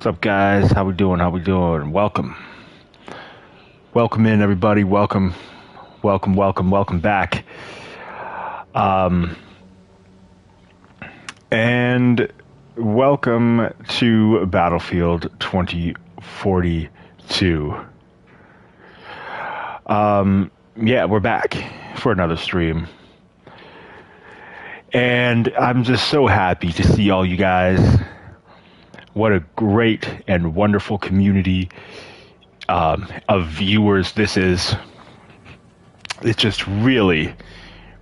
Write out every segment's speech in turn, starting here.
What's up, guys? How we doing? How we doing? Welcome. Welcome in, everybody. Welcome. Welcome, welcome, welcome back. And welcome to Battlefield 2042. Yeah, we're back for another stream. And I'm just so happy to see all you guys. What a great and wonderful community of viewers this is. It just really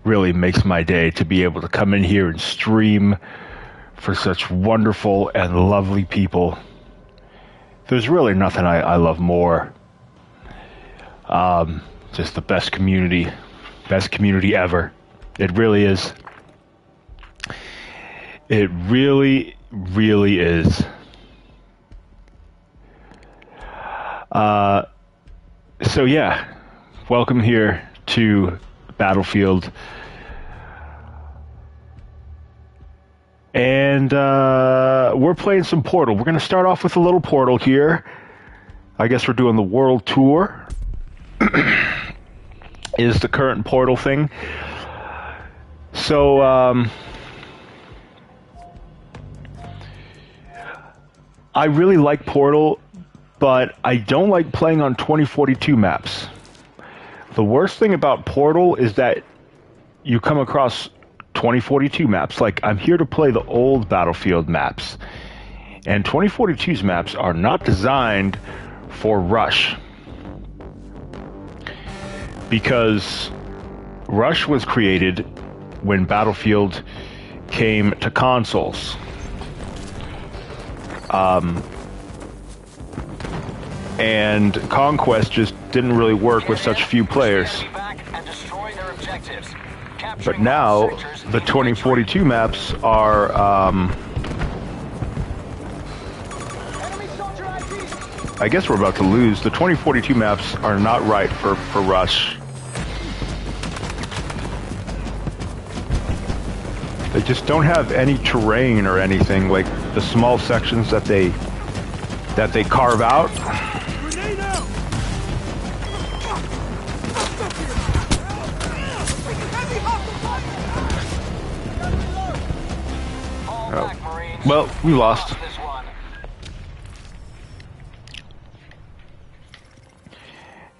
makes my day to be able to come in here and stream for such wonderful and lovely people. There's really nothing I love more. Just the best community ever. It really is. It really is. So yeah, welcome here to Battlefield. And we're playing some Portal. We're going to start off with a little Portal here. I guess we're doing the world tour. Is the current Portal thing. So, I really like Portal, but I don't like playing on 2042 maps. The worst thing about Portal is that you come across 2042 maps. Like, I'm here to play the old Battlefield maps. And 2042's maps are not designed for Rush. Because Rush was created when Battlefield came to consoles. And Conquest just didn't really work with such few players. But now, the 2042 maps are, I guess we're about to lose. The 2042 maps are not right for Rush. They just don't have any terrain or anything, like the small sections that they carve out. Oh. Well, we lost.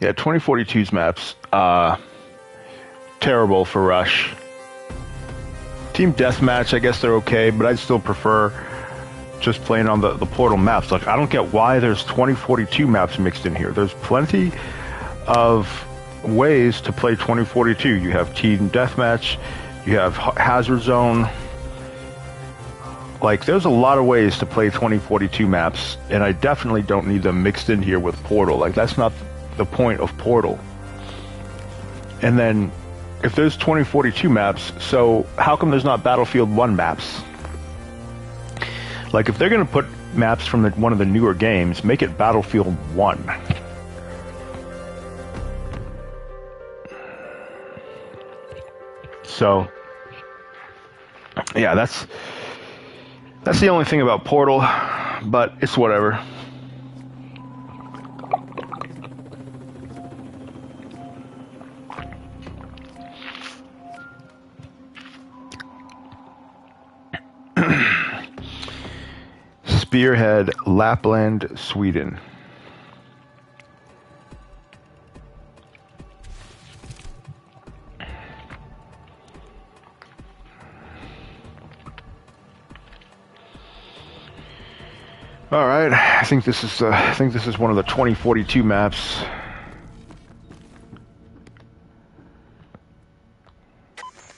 Yeah, 2042's maps, terrible for Rush. Team Deathmatch, I guess they're okay, but I'd still prefer just playing on the Portal maps. Like, I don't get why there's 2042 maps mixed in here. There's plenty of ways to play 2042. You have Team Deathmatch, you have Hazard Zone. Like, there's a lot of ways to play 2042 maps, and I definitely don't need them mixed in here with Portal. Like, that's not the point of Portal. And then, if there's 2042 maps, so how come there's not Battlefield 1 maps? Like, if they're going to put maps from one of the newer games, make it Battlefield 1. So, yeah, that's the only thing about Portal, but it's whatever. Spearhead, Lapland, Sweden. All right, I think this is one of the 2042 maps.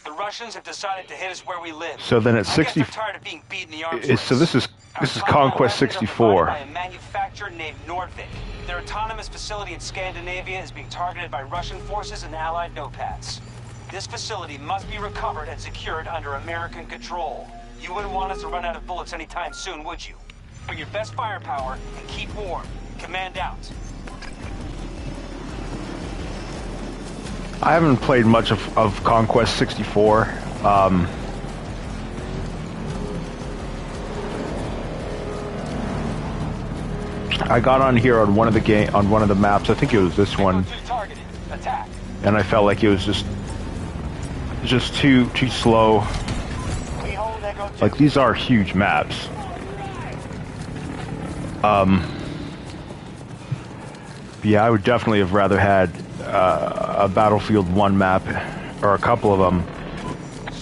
Russians have decided to hit us where we live. So then it's 60. Tired of being beaten the arms So this is Conquest 64. By a manufacturer named Nordvik. Their autonomous facility in Scandinavia is being targeted by Russian forces and allied NOPADs. This facility must be recovered and secured under American control. You wouldn't want us to run out of bullets anytime soon, would you? Bring your best firepower and keep warm. Command out. I haven't played much of Conquest 64. I got on here on one of the maps. I think it was this one, Targeted. Attack. and I felt like it was just too slow. We hold Echo 2. Like, these are huge maps. Yeah, I would definitely have rather had a Battlefield 1 map, or a couple of them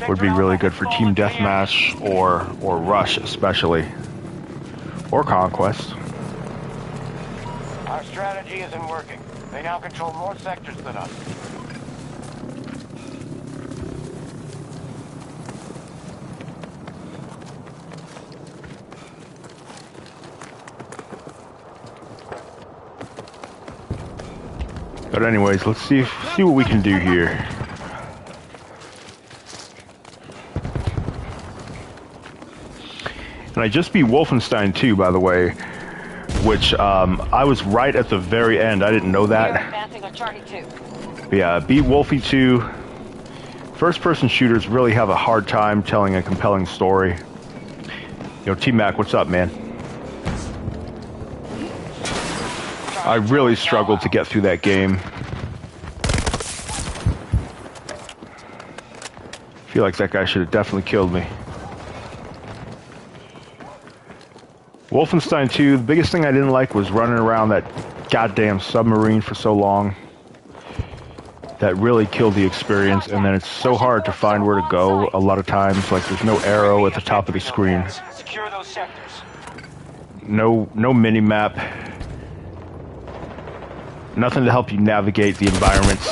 would be really good for Team Deathmatch or Rush especially, or Conquest. Our strategy isn't working. They now control more sectors than us. But anyways, let's see what we can do here. And I just beat Wolfenstein 2, by the way, which I was right at the very end. I didn't know that. Advancing on Charlie 2. But yeah, beat Wolfie 2. First-person shooters really have a hard time telling a compelling story. Yo, T-Mac, what's up, man? I really struggled to get through that game. I feel like that guy should have definitely killed me. Wolfenstein 2, the biggest thing I didn't like was running around that goddamn submarine for so long. That really killed the experience, and then it's so hard to find where to go a lot of times. Like, there's no arrow at the top of the screen. Secure those sectors. No mini-map. Nothing to help you navigate the environments.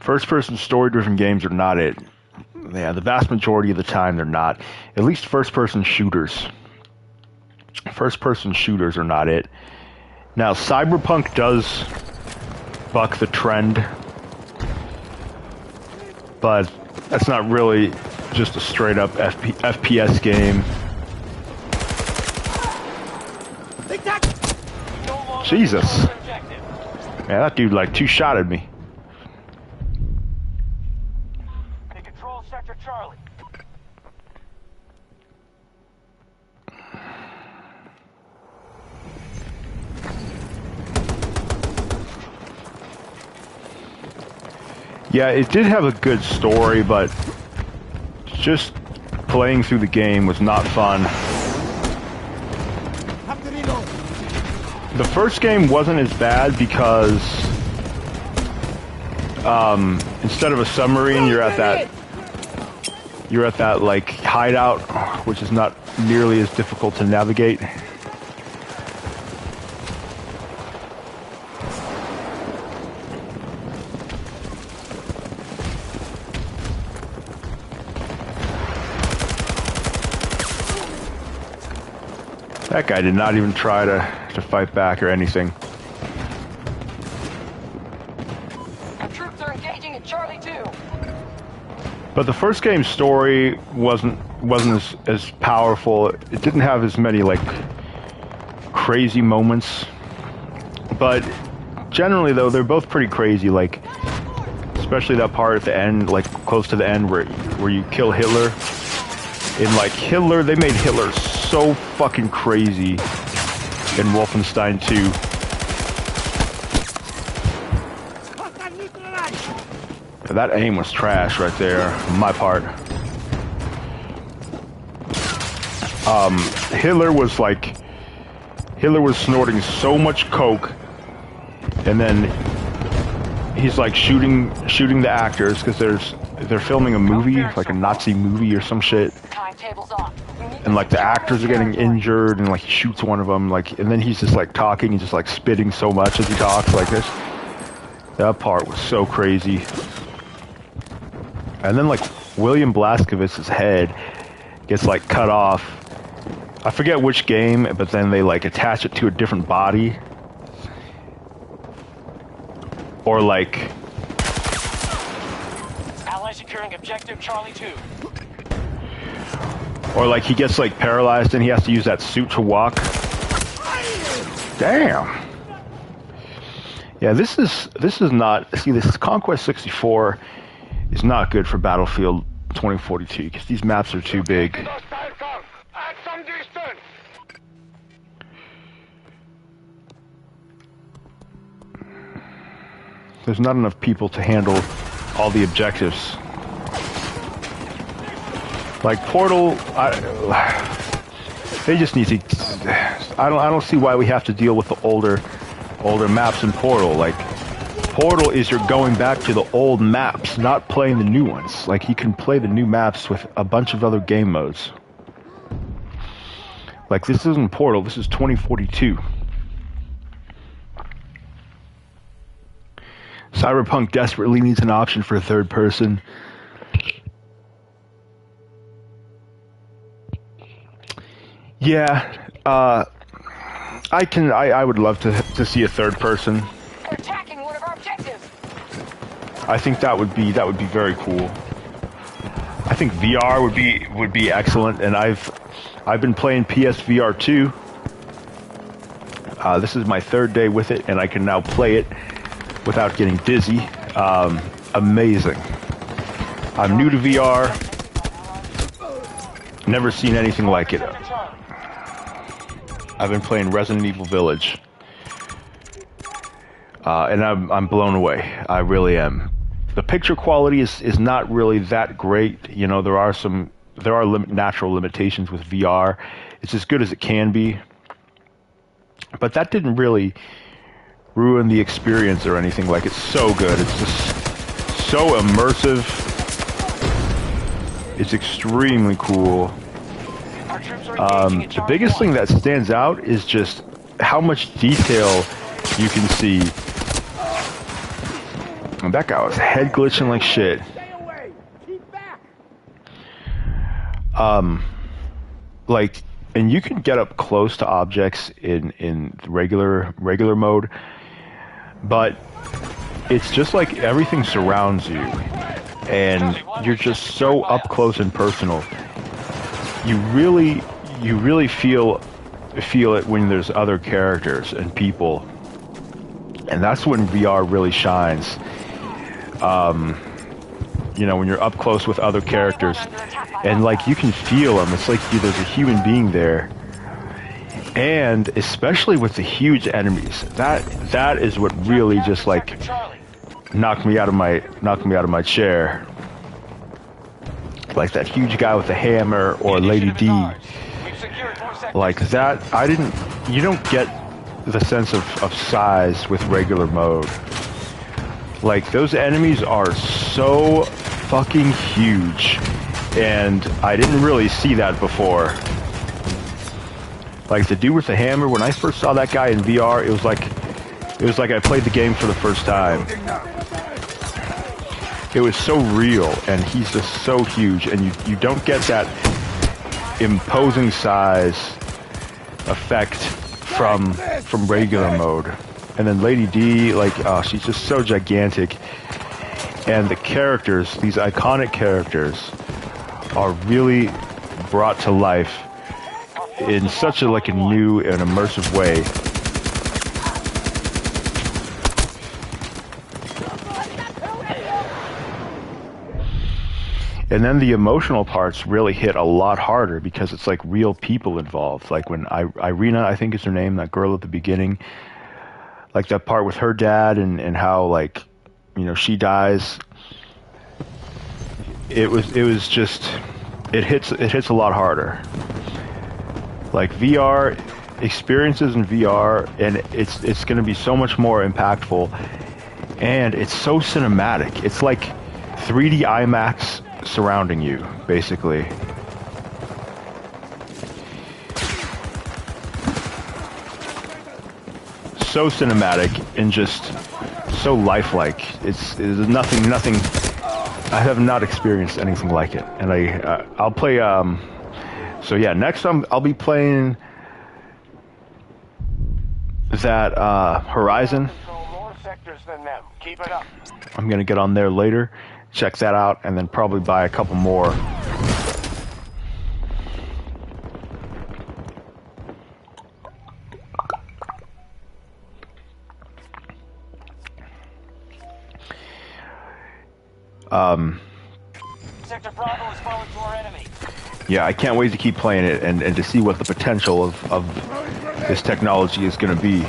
First-person story-driven games are not it. Yeah, the vast majority of the time they're not. At least first-person shooters. First-person shooters are not it. Now, Cyberpunk does buck the trend, but that's not really just a straight-up FPS game. Jesus. Man, that dude like two-shotted me. They control Sector Charlie. Yeah, it did have a good story, but just playing through the game was not fun. The first game wasn't as bad because instead of a submarine, you're at that like hideout, which is not nearly as difficult to navigate. That guy did not even try to fight back or anything. Our troops are engaging in Charlie 2. But the first game's story wasn't as powerful. It didn't have as many like crazy moments. But generally though, they're both pretty crazy, like especially that part at the end, like close to the end where you kill Hitler. In like Hitler, they made Hitler so fucking crazy in Wolfenstein 2. That aim was trash right there on my part. Hitler was snorting so much coke, and then he's like shooting the actors because they're filming a movie, like a Nazi movie or some shit. Timetable's off. And like the actors are getting injured, and like he shoots one of them, like, and then he's just like talking, he's just like spitting so much as he talks like this. That part was so crazy. And then like William Blazkowicz's head gets like cut off. I forget which game, but then they like attach it to a different body. Or like, Allies securing objective Charlie 2. or like he gets like paralyzed and he has to use that suit to walk. Damn. Yeah, this is not. See, this Conquest 64 is not good for Battlefield 2042 because these maps are too big. At some distance. There's not enough people to handle all the objectives. Like Portal, they just need to. I don't see why we have to deal with the older maps in Portal. Like Portal is you're going back to the old maps, not playing the new ones. Like you can play the new maps with a bunch of other game modes. Like this isn't Portal. This is 2042. Cyberpunk desperately needs an option for a third person. Yeah, I would love to see a third person. They're attacking one of our objectives. I think that would be very cool. I think VR would be excellent, and I've been playing PSVR 2. This is my third day with it, and I can now play it without getting dizzy. Amazing. I'm new to VR. Never seen anything like it. I've been playing Resident Evil Village. And I'm blown away. I really am. The picture quality is not really that great. You know, there are natural limitations with VR. It's as good as it can be. But that didn't really ruin the experience or anything. Like, it's so good. It's just so immersive. It's extremely cool. The biggest thing that stands out is just how much detail you can see. And that guy was head glitching like shit. Like, and you can get up close to objects in regular mode, but it's just like everything surrounds you, and you're just so up close and personal. You really feel it when there's other characters and people, and that's when VR really shines. You know, when you're up close with other characters, and like you can feel them. It's like there's a human being there, and especially with the huge enemies, that is what really just like knocked me out of my chair. Like that huge guy with the hammer, or Lady D. Like that, you don't get the sense of size with regular mode. Like those enemies are so fucking huge, and I didn't really see that before. Like the dude with the hammer, when I first saw that guy in VR, it was like I played the game for the first time. It was so real, and he's just so huge, and you don't get that imposing size effect from regular mode. And then Lady D, like, she's just so gigantic, and the characters, these iconic characters, are really brought to life in such a new and immersive way. And then the emotional parts really hit a lot harder because it's like real people involved. Like when Irina, I think is her name, that girl at the beginning, like that part with her dad and how, like, you know, she dies. It was just, it hits a lot harder. Like VR experiences in VR, and it's going to be so much more impactful, and it's so cinematic. It's like 3D IMAX surrounding you, basically. So cinematic and just so lifelike. It's nothing. I have not experienced anything like it, and I'll play. So yeah, next I'll be playing that Horizon. More sectors than them. Keep it up. I'm gonna get on there later, check that out, and then probably buy a couple more. Sector Bravo is falling to our enemy. Yeah, I can't wait to keep playing it and to see what the potential of this technology is going to be.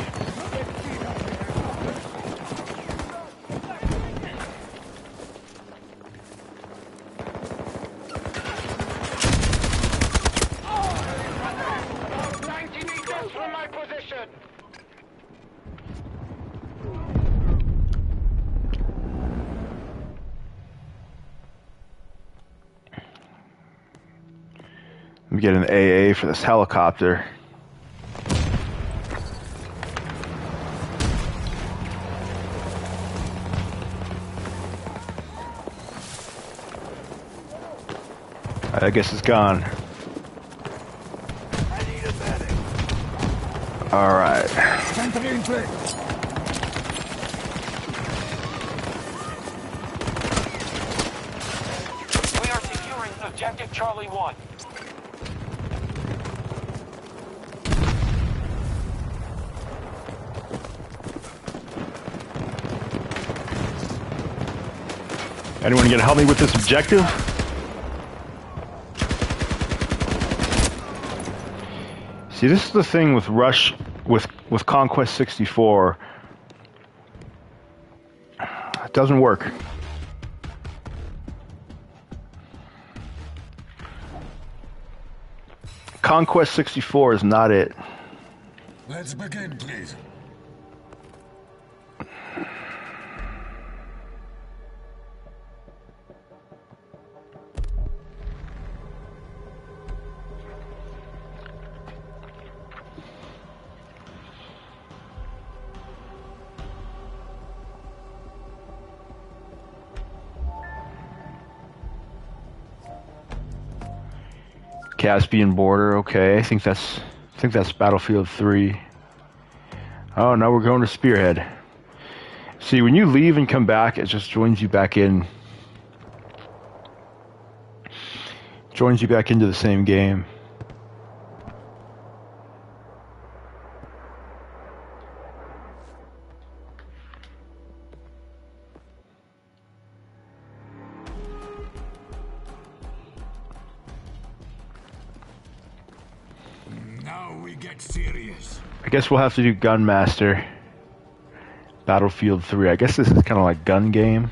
Let me get an AA for this helicopter. I guess it's gone. I need a medic. All right. We are securing objective Charlie 1. Anyone gonna help me with this objective? See, this is the thing with with Conquest 64. It doesn't work. Conquest 64 is not it. Let's begin, please. Caspian border, okay. I think that's Battlefield 3. Oh, now we're going to Spearhead. See, when you leave and come back, it just joins you back in. Joins you back into the same game. Now we get serious. I guess we'll have to do Gunmaster. Battlefield 3. I guess this is kind of like gun game.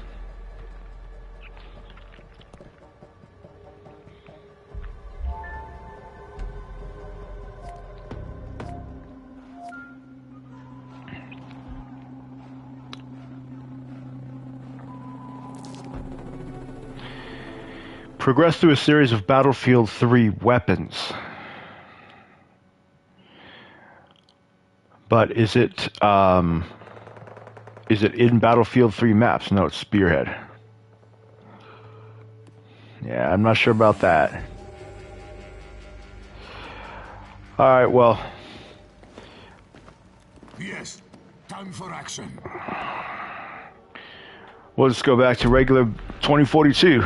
Progress through a series of Battlefield 3 weapons. But is it in Battlefield 3 maps? No, it's Spearhead. Yeah, I'm not sure about that. Alright, well. Yes, time for action. We'll just go back to regular 2042.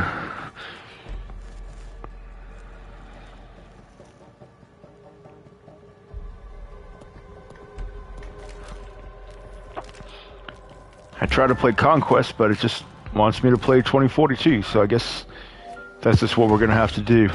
I try to play Conquest, but it just wants me to play 2042, so I guess that's just what we're going to have to do.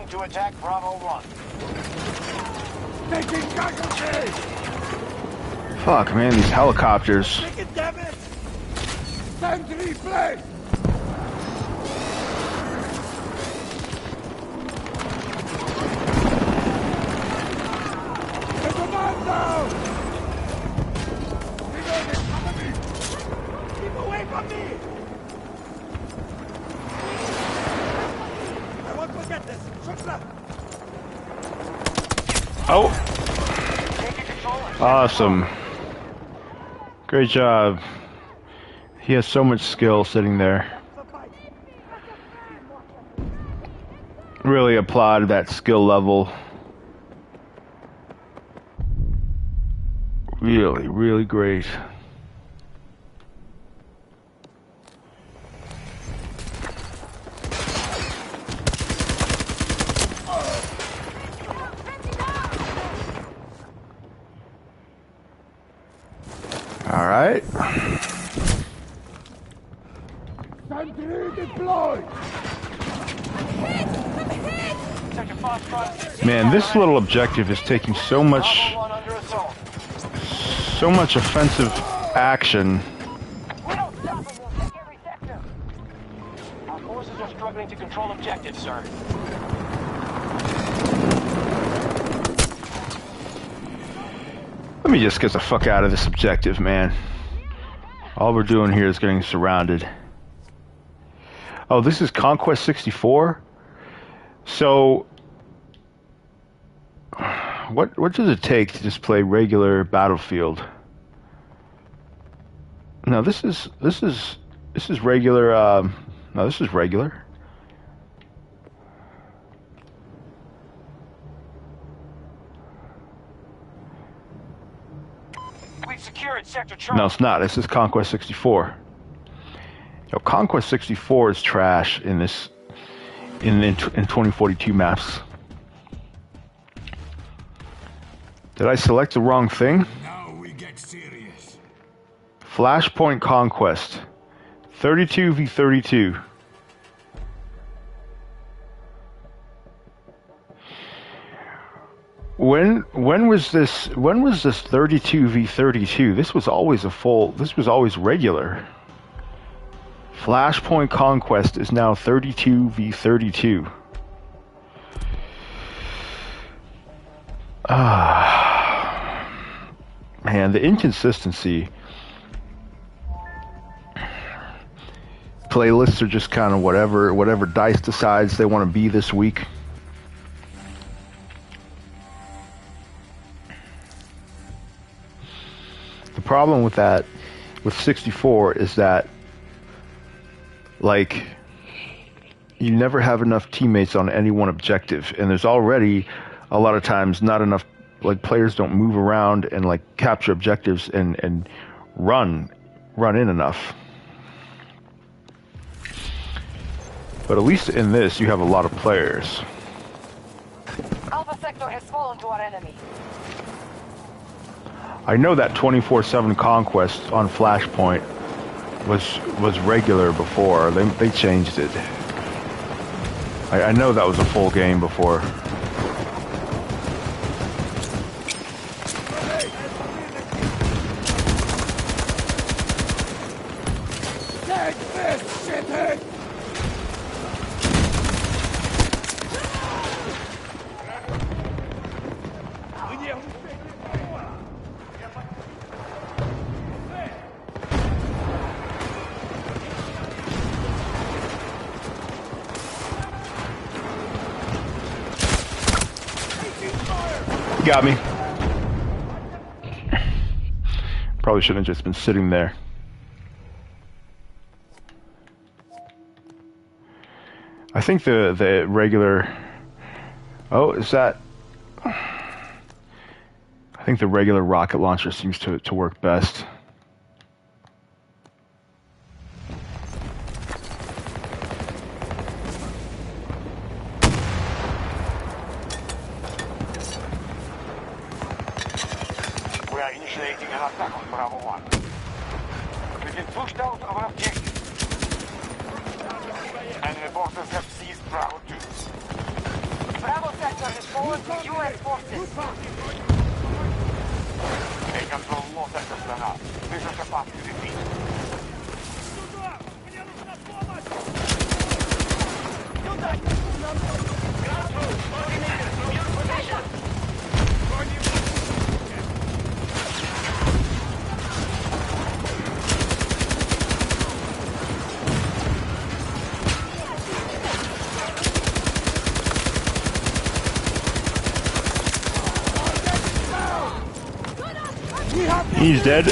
To attack Bravo 1. Taking casualties! Fuck, man, these helicopters. Take it, damn it! Time to replay! There's a man down! Reloading, cover me! Keep away from me! I won't forget this! Oh! Awesome. Great job. He has so much skill sitting there. Really applaud that skill level. Really, really great. All right. Sentry deployed! Man, this little objective is taking so much offensive action. We don't stop them, we'll take every sector. Our forces are struggling to control objectives, sir. Let me just get the fuck out of this objective, man. All we're doing here is getting surrounded. Oh, this is Conquest 64? So, what does it take to just play regular Battlefield? No, this is regular. No, this is regular. We've secured Sector Charlie. No, it's not. This is Conquest 64. Yo, Conquest 64 is trash in this in 2042 maps. Did I select the wrong thing? Now we get serious. Flashpoint Conquest. 32 v 32. When was this 32 v 32? This was always regular. Flashpoint Conquest is now 32 v 32. Man, the inconsistency. Playlists are just kind of whatever DICE decides they want to be this week. The problem with that, with 64, is that, like, you never have enough teammates on any one objective, and there's already a lot of times not enough, like, players don't move around and, like, capture objectives and run in enough. But at least in this, you have a lot of players. Alpha Sector has fallen to our enemy. I know that 24/7 Conquest on Flashpoint was regular before. They changed it. I know that was a full game before. Take this, shithead! You got me. Probably shouldn't have just been sitting there. I think the regular... Oh, is that... I think the regular rocket launcher seems to work best. We are initiating an attack on Bravo 1. We've been pushed out of our objective. Enemy forces have seized Bravo 2. Bravo Sector has fallen to U.S. forces. They control more sectors than us. This is a path to defeat. He's dead.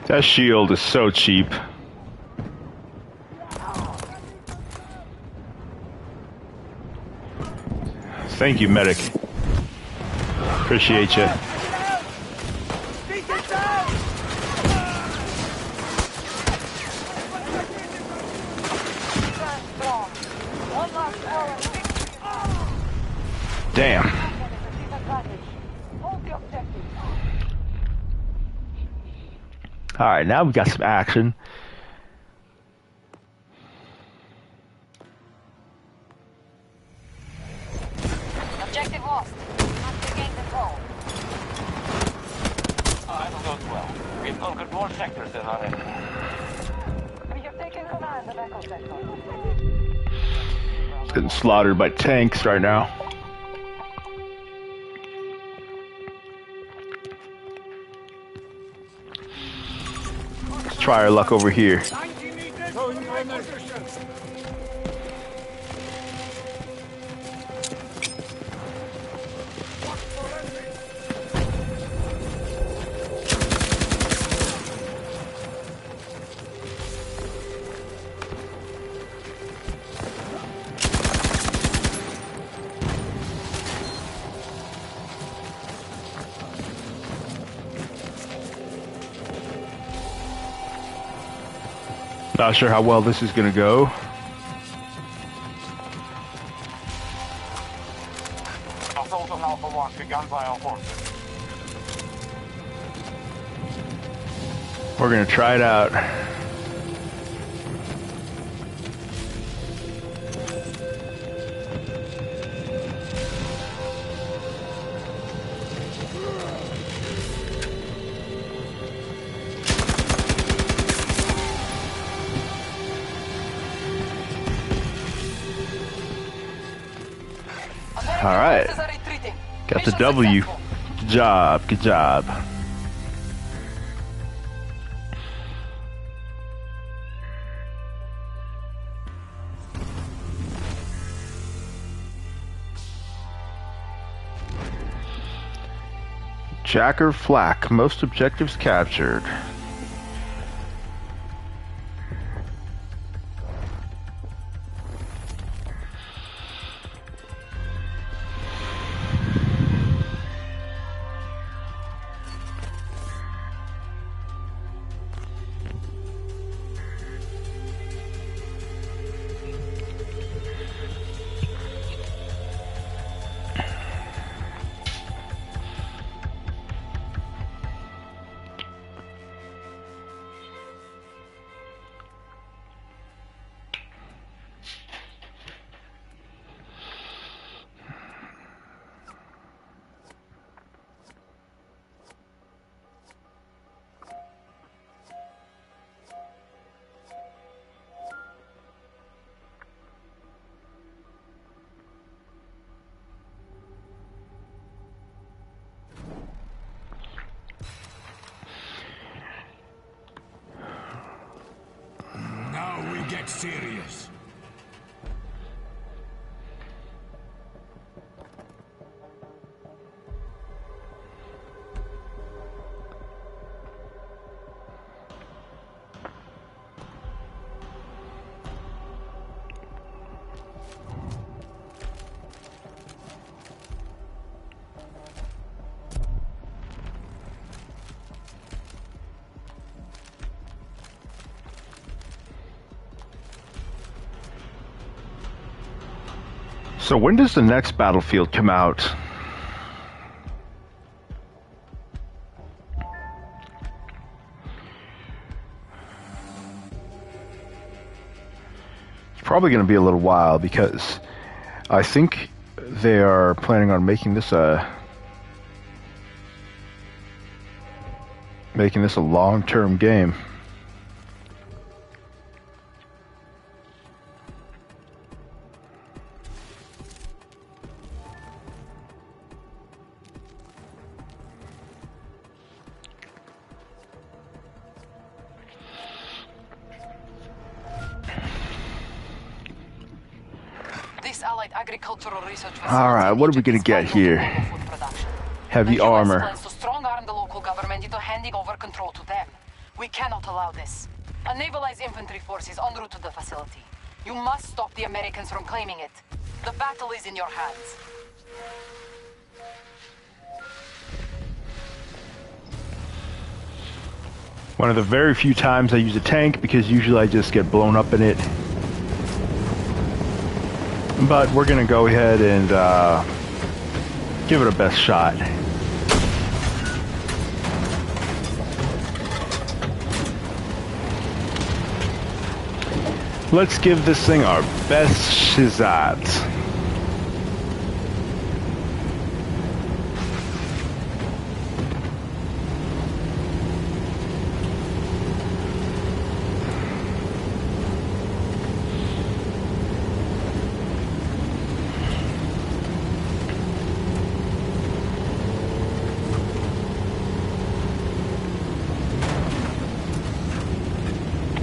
That shield is so cheap. Thank you, medic. Appreciate you. Damn. Alright, now we got some action. Objective lost. Not regain control. Battle goes well. We've conquered more sectors than our enemy. We have taken command of Echo Sector. Getting slaughtered by tanks right now. Let's try our luck over here. Not sure how well this is gonna go. Assault on Alpha 1 begun by our forces. We're gonna try it out. All right, got the W. Good job, good job. Jacker Flak, most objectives captured. Now we get serious. So when does the next Battlefield come out? It's probably going to be a little while because I think they are planning on making this a long-term game. All right, what are we gonna get here? Heavy armor. To strong arm the local government into handing over control to them. We cannot allow this. A navalized infantry force is en route to the facility. You must stop the Americans from claiming it. The battle is in your hands. One of the very few times I use a tank, because usually I just get blown up in it. But we're gonna go ahead and give it a best shot. Let's give this thing our best shot.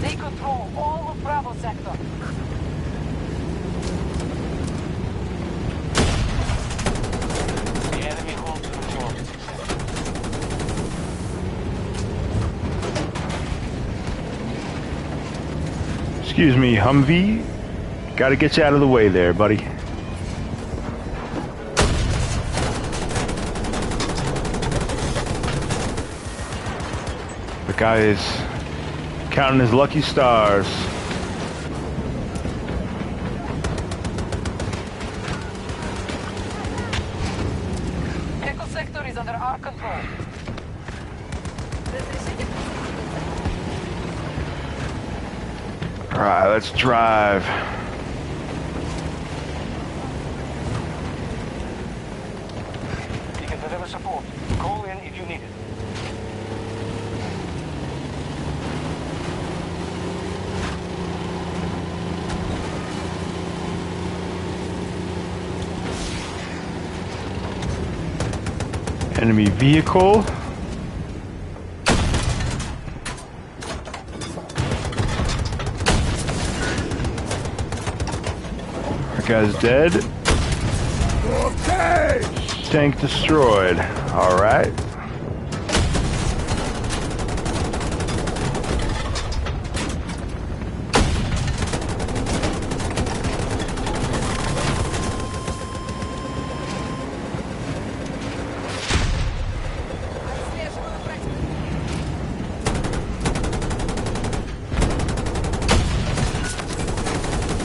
They control all of Bravo sector. The enemy holds the majority. Excuse me, Humvee. Gotta get you out of the way there, buddy. The guy is counting his lucky stars. Echo sector is under our control. Alright, let's drive. You can deliver support. Call in if you need it. Enemy vehicle. That guy's dead. Okay! Tank destroyed. Alright.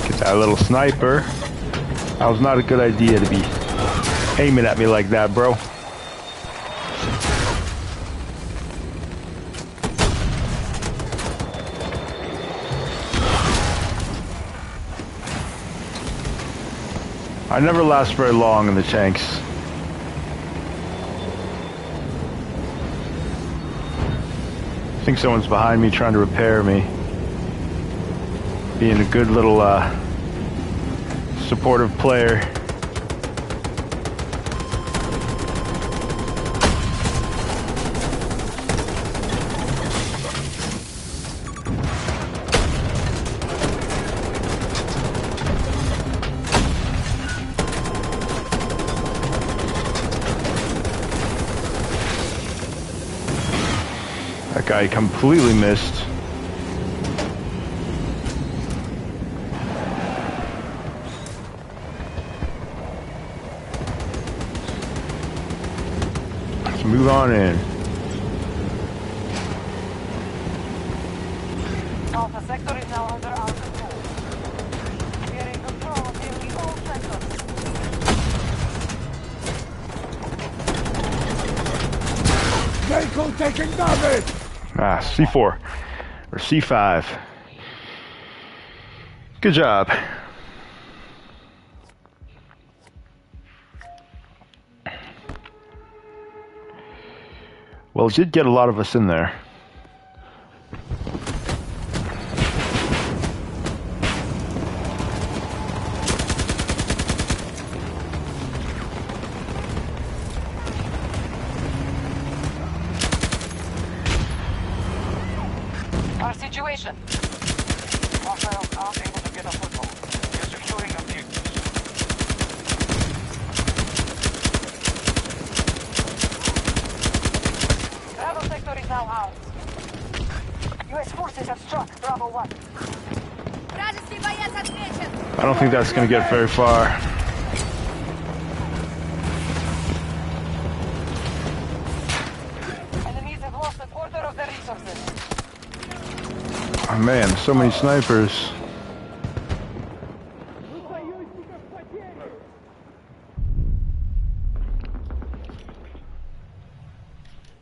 Get that little sniper. That was not a good idea to be aiming at me like that, bro. I never last very long in the tanks. I think someone's behind me trying to repair me. Being a good little supportive player. That guy completely missed. Let's move on in. Alpha sector is now under our control. We are in control of nearly all sectors. Vehicle taking damage! Ah, C4 or C5. Good job. Well, it did get a lot of us in there. Our situation. Hostiles aren't able to get a foothold. You're securing objectives. Bravo sector is now ours. forces have struck Bravo 1. I don't think that's going to get very far. Enemies have lost a quarter of their resources. Oh man, so many snipers.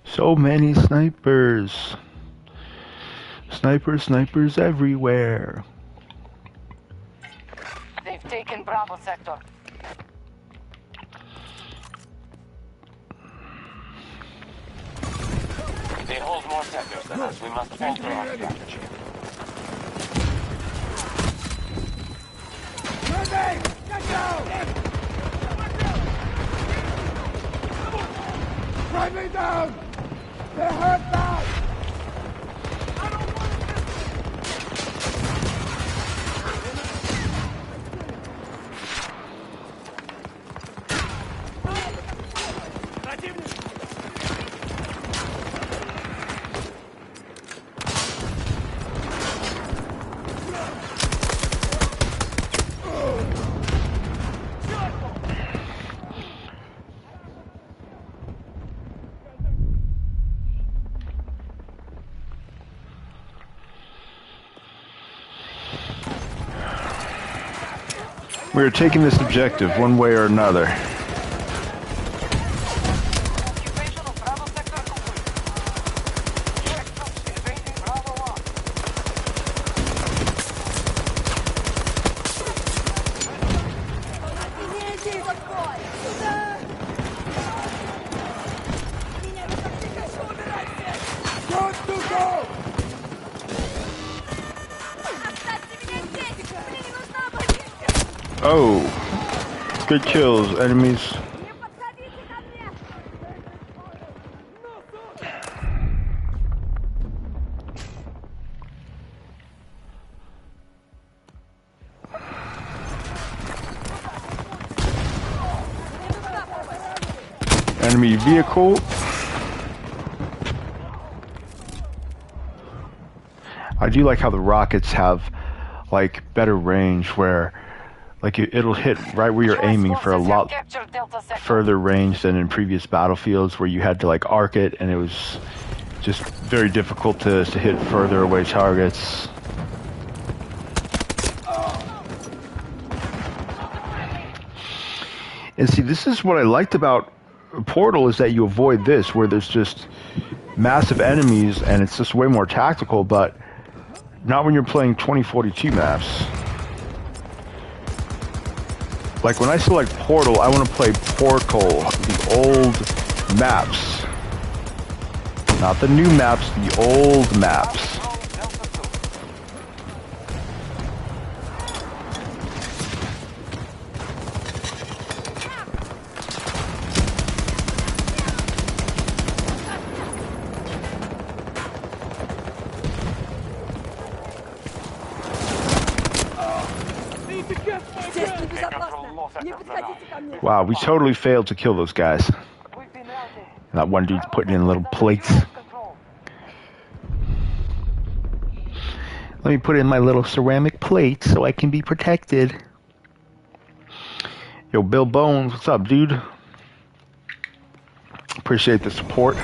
So many snipers. Snipers everywhere. They've taken Bravo sector. They hold more sectors than us. We must alter our strategy. Ready! Get down! Drive me down! They're hurt bad! We are taking this objective one way or another. Occupation of Bravo sector complete. US troops invading Bravo 1. Good to go! Oh, good kills, enemies. Enemy vehicle. I do like how the rockets have like better range where like it'll hit right where you're aiming for a lot further range than in previous battlefields where you had to like arc it and it was just very difficult to hit further away targets. And see, this is what I liked about Portal is that you avoid this where there's just massive enemies and it's just way more tactical, but not when you're playing 2042 maps. Like when I select Portal, I want to play Portal, the old maps. Not the new maps, the old maps. Wow, we totally failed to kill those guys. That one dude's putting in little plates. Let me put in my little ceramic plates so I can be protected. Yo, Bill Bones, what's up, dude? Appreciate the support.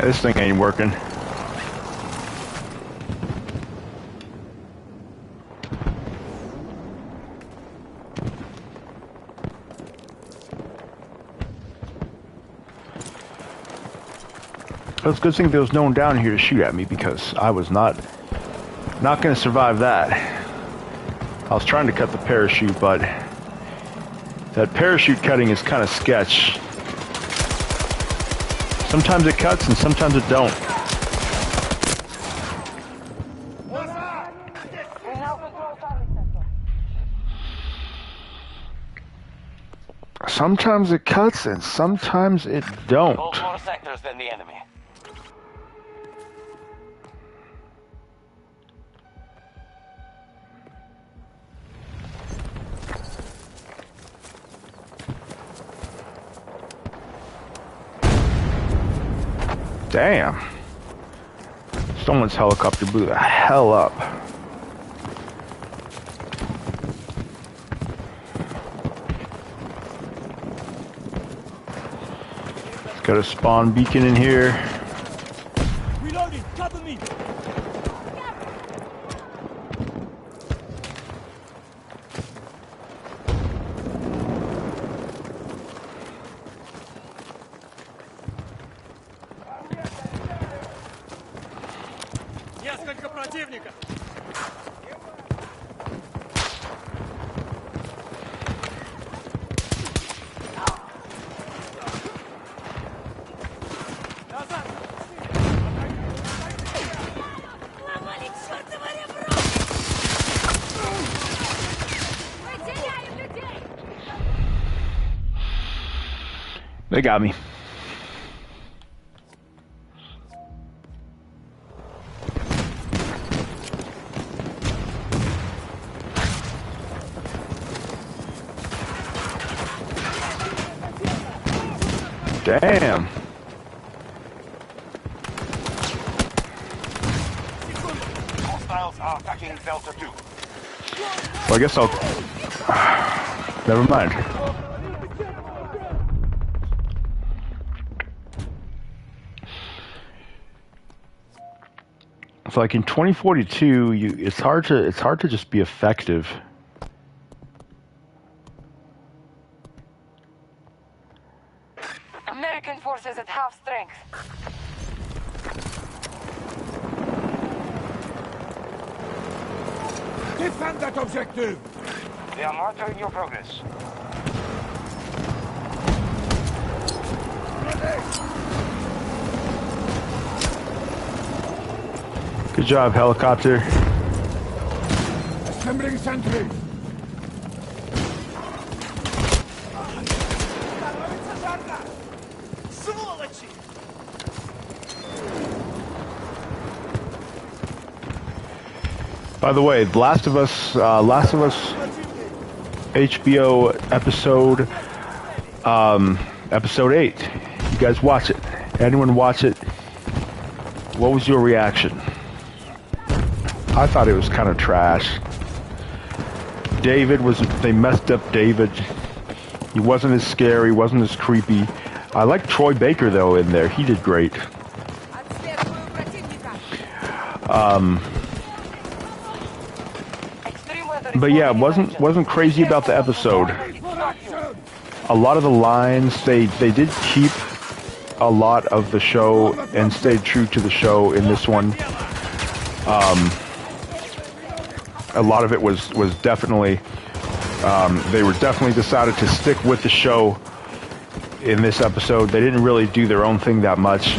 This thing ain't working. It's a good thing there was no one down here to shoot at me because I was not going to survive that. I was trying to cut the parachute, but that parachute cutting is kind of sketch. Sometimes it cuts and sometimes it don't. What's up? Sometimes it cuts and sometimes it don't. Hold more sectors than the enemy. Damn. Someone's helicopter blew the hell up. It's got a spawn beacon in here. Reloading! Cover me! Несколько противников! They got me. Damn. Hostiles are attacking Delta 2. Well, I guess I'll... Never mind. So like in 2042, it's hard to just be effective. American forces at half strength. Defend that objective! They are monitoring your progress. Good job, helicopter. Assembling sentry! By the way, Last of Us HBO episode 8. You guys watch it? Anyone watch it? What was your reaction? I thought it was kind of trash. They messed up David. He wasn't as scary, wasn't as creepy. I like Troy Baker though in there. He did great. But yeah, wasn't crazy about the episode. A lot of the lines they did keep a lot of the show and stayed true to the show in this one. A lot of it was definitely they were definitely decided to stick with the show in this episode. They didn't really do their own thing that much.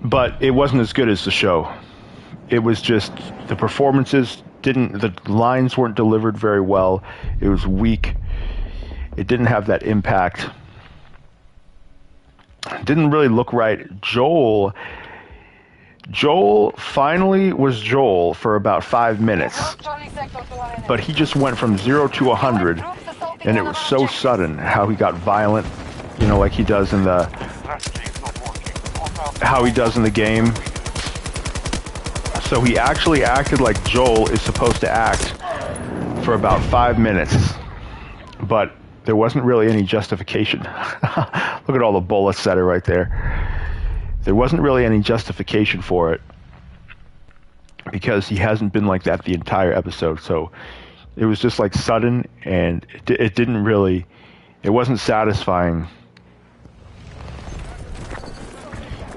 But it wasn't as good as the show. It was just the performances the lines weren't delivered very well. It was weak. It didn't have that impact. It didn't really look right. Joel finally was Joel for about 5 minutes. But he just went from 0 to 100, and it was so sudden how he got violent, you know, like he does in the game. So he actually acted like Joel is supposed to act for about 5 minutes, but there wasn't really any justification. Look at all the bullets that are right there. There wasn't really any justification for it because he hasn't been like that the entire episode. So it was just like sudden, and it wasn't satisfying.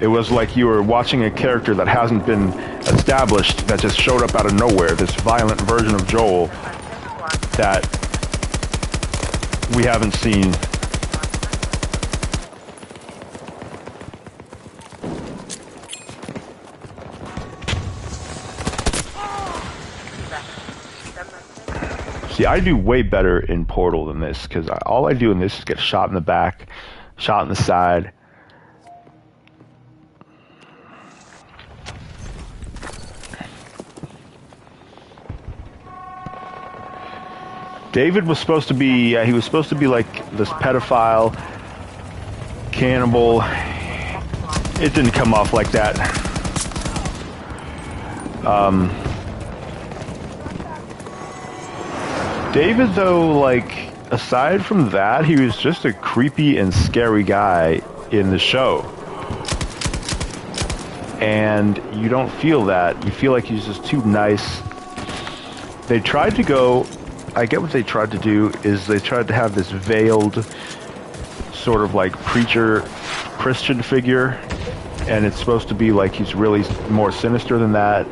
It was like you were watching a character that hasn't been established, that just showed up out of nowhere, this violent version of Joel that we haven't seen. See, I do way better in Portal than this, because all I do in this is get shot in the back, shot in the side. David was supposed to be, he was supposed to be like this pedophile, cannibal. It didn't come off like that. David, though, like, aside from that, he was just a creepy and scary guy in the show. And you don't feel that. You feel like he's just too nice. They tried to go... I get what they tried to do is they tried to have this veiled sort of like preacher Christian figure, and it's supposed to be like he's really more sinister than that.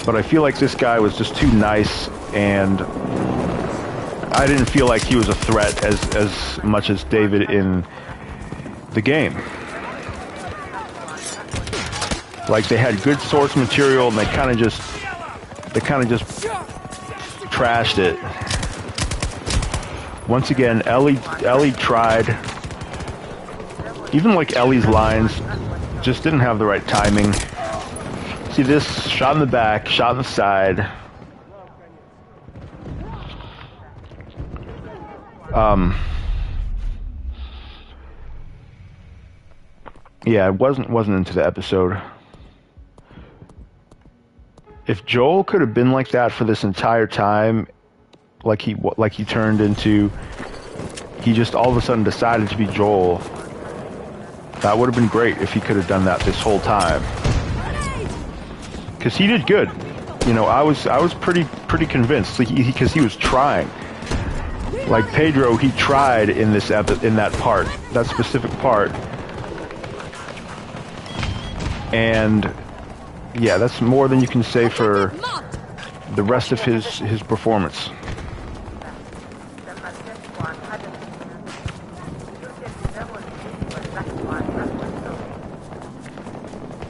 But I feel like this guy was just too nice, and I didn't feel like he was a threat as much as David in the game. Like, they had good source material, and they kind of just trashed it. Once again, Ellie tried. Even like Ellie's lines just didn't have the right timing. See this, shot in the back, shot in the side. Yeah, it wasn't into the episode. If Joel could have been like that for this entire time, like he turned into, he just all of a sudden decided to be Joel, that would have been great if he could have done that this whole time. Because he did good. You know, I was pretty convinced, because he was trying. Like Pedro, he tried in that part, that specific part. And yeah, that's more than you can say for the rest of his performance.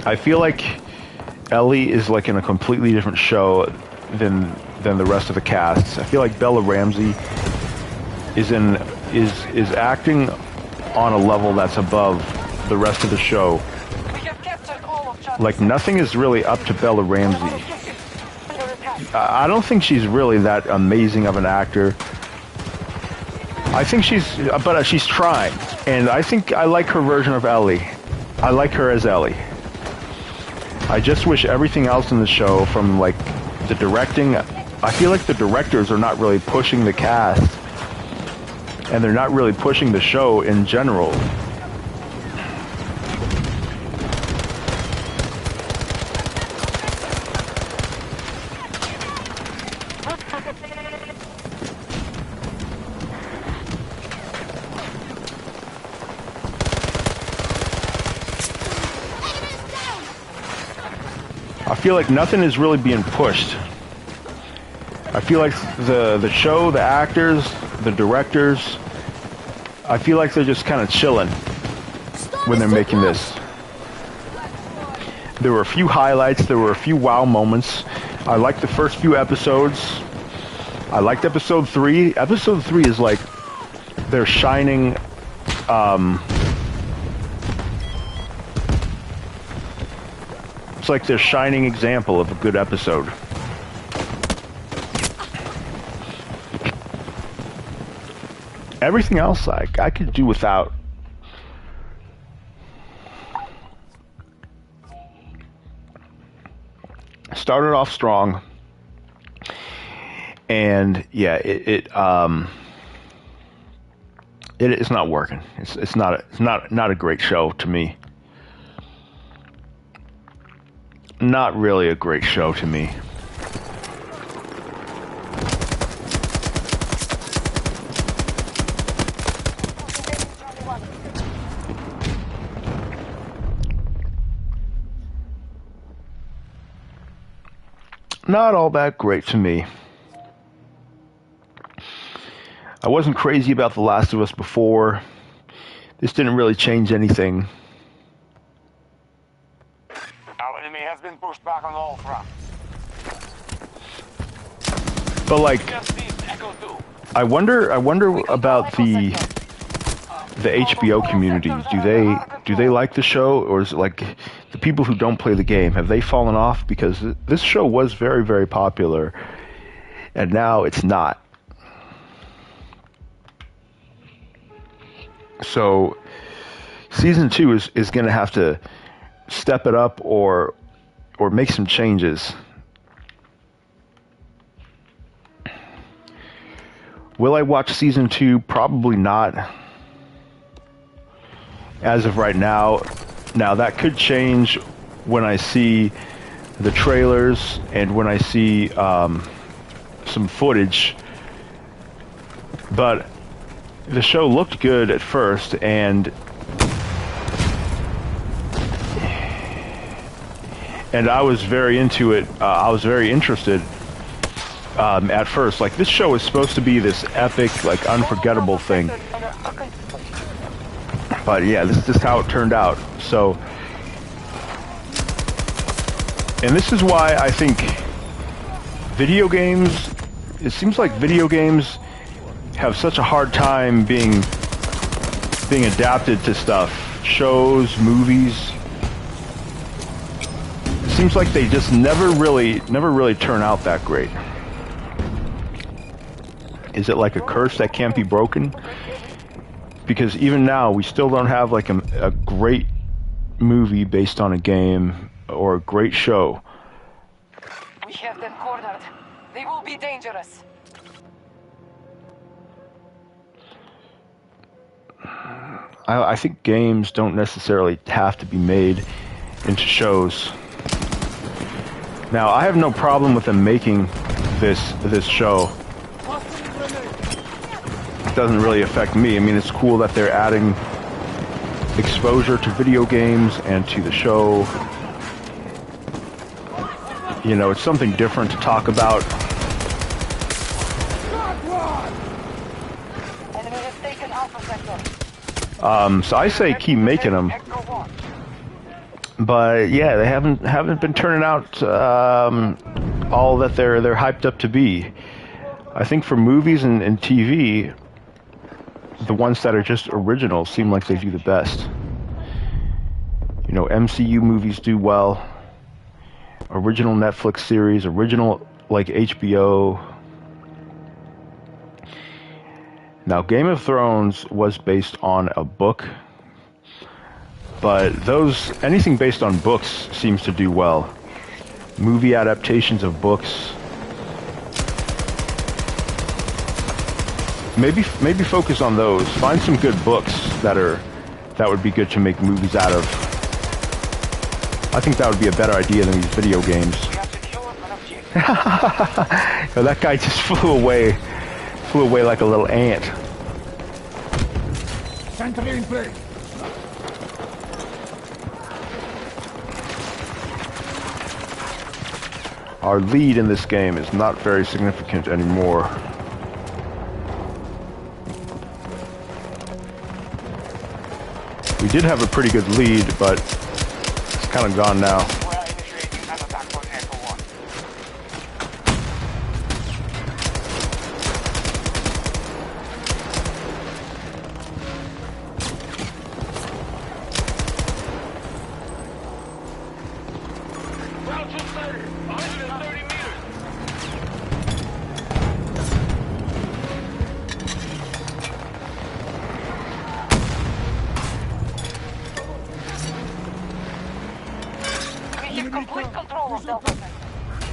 I feel like Ellie is like in a completely different show than the rest of the cast. I feel like Bella Ramsey is acting on a level that's above the rest of the show. Like, nothing is really up to Bella Ramsey. I don't think she's really that amazing of an actor. I think she's trying. And I think I like her version of Ellie. I like her as Ellie. I just wish everything else in the show, from like the directing, I feel like the directors are not really pushing the cast. And they're not really pushing the show in general. I feel like nothing is really being pushed. I feel like the show, the actors, the directors, I feel like they're just kind of chilling when they're making this. There were a few highlights, there were a few wow moments. I liked the first few episodes. I liked episode 3. Episode 3 is like they're shining it's like their shining example of a good episode. Everything else I could do without. Started off strong, and yeah, it's not working. It's not a great show to me. Not really a great show to me. Not all that great to me. I wasn't crazy about The Last of Us before. This didn't really change anything. Our enemy has been pushed back on all fronts. But like, I wonder about the HBO community. Do they like the show, or is it like the people who don't play the game? Have they fallen off? Because this show was very, very popular, and now it's not. So season 2 is going to have to step it up or make some changes. Will I watch season 2? Probably not. As of right now. Now that could change when I see the trailers and when I see some footage. But the show looked good at first, and I was very into it. I was very interested at first. Like, this show is supposed to be this epic, like, unforgettable thing. But yeah, this is just how it turned out. So, and this is why I think video games, it seems like video games have such a hard time being adapted to stuff. Shows, movies. It seems like they just never really turn out that great. Is it like a curse that can't be broken? Because even now, we still don't have like a great movie based on a game or a great show. We have them cornered. They will be dangerous. I think games don't necessarily have to be made into shows. Now, I have no problem with them making this show. It doesn't really affect me. I mean, it's cool that they're adding exposure to video games and to the show. You know, it's something different to talk about. Enemy has taken Alpha Sector. So I say keep making them. But yeah, they haven't been turning out all that they're hyped up to be. I think for movies and TV, the ones that are just original seem like they do the best. You know, MCU movies do well. Original Netflix series, original like HBO. Now, Game of Thrones was based on a book, but anything based on books seems to do well. Movie adaptations of books. Maybe focus on those. Find some good books that would be good to make movies out of. I think that would be a better idea than these video games. So that guy just flew away like a little ant. Sentry in place. Our lead in this game is not very significant anymore. We did have a pretty good lead, but it's kind of gone now. We are initiating an attack on Echo 1. Ground troop sighted. 130 meters. We have complete control of Delta Sector.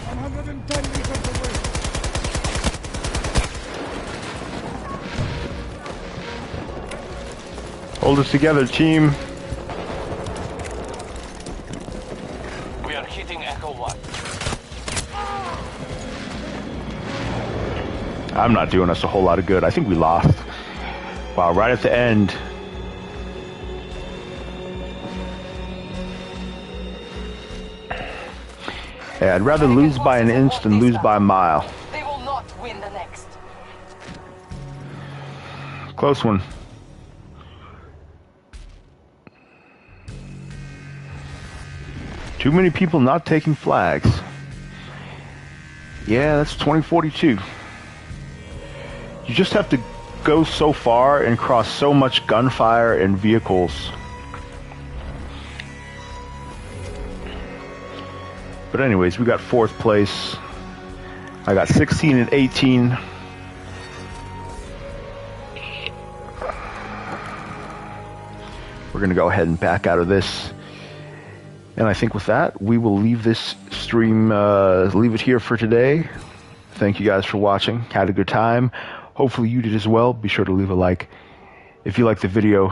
110 meters away. Hold us together, team. We are hitting Echo 1. I'm not doing us a whole lot of good. I think we lost. Wow, right at the end. Yeah, I'd rather lose by an inch than lose by a mile. They will not win the next. Close one. Too many people not taking flags. Yeah, that's 2042. You just have to go so far and cross so much gunfire and vehicles. But anyways, we got 4th place. I got 16 and 18. We're going to go ahead and back out of this. And I think with that, we will leave this stream, leave it here for today. Thank you guys for watching. Had a good time. Hopefully you did as well. Be sure to leave a like if you liked the video.